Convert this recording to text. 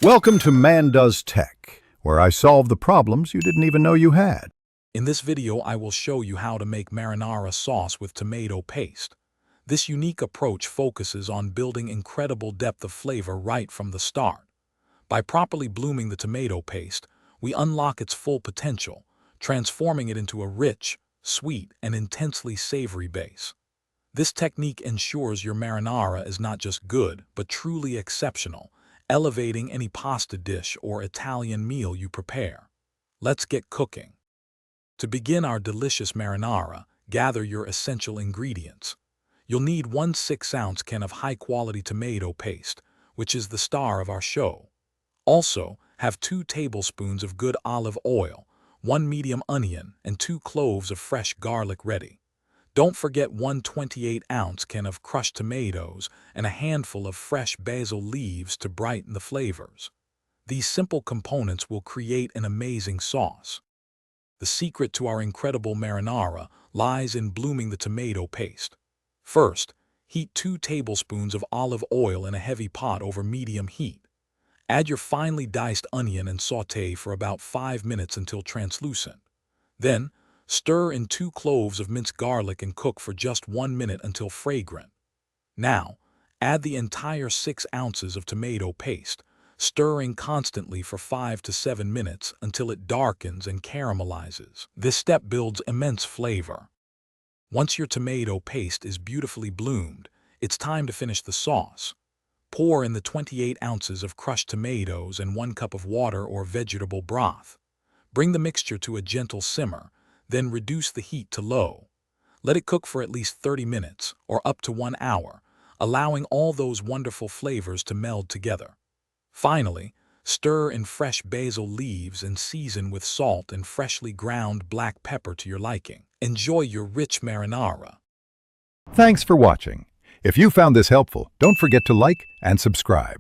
Welcome to Man Does Tech, where I solve the problems you didn't even know you had. In this video, I will show you how to make marinara sauce with tomato paste. This unique approach focuses on building incredible depth of flavor right from the start. By properly blooming the tomato paste, we unlock its full potential, transforming it into a rich, sweet, and intensely savory base. This technique ensures your marinara is not just good, but truly exceptional, elevating any pasta dish or Italian meal you prepare. Let's get cooking. To begin our delicious marinara, gather your essential ingredients. You'll need 1 6-ounce can of high-quality tomato paste, which is the star of our show. Also, have 2 tablespoons of good olive oil, 1 medium onion, and 2 cloves of fresh garlic ready. Don't forget 1 28-ounce can of crushed tomatoes and a handful of fresh basil leaves to brighten the flavors. These simple components will create an amazing sauce. The secret to our incredible marinara lies in blooming the tomato paste. First, heat 2 tablespoons of olive oil in a heavy pot over medium heat. Add your finely diced onion and sauté for about 5 minutes until translucent. Then, stir in 2 cloves of minced garlic and cook for just 1 minute until fragrant. Now, add the entire 6 ounces of tomato paste, stirring constantly for 5 to 7 minutes until it darkens and caramelizes. This step builds immense flavor. Once your tomato paste is beautifully bloomed, it's time to finish the sauce. Pour in the 28 ounces of crushed tomatoes and 1 cup of water or vegetable broth. Bring the mixture to a gentle simmer, then reduce the heat to low. Let it cook for at least 30 minutes or up to 1 hour, allowing all those wonderful flavors to meld together. Finally, stir in fresh basil leaves and season with salt and freshly ground black pepper to your liking. Enjoy your rich marinara. Thanks for watching. If you found this helpful, don't forget to like and subscribe.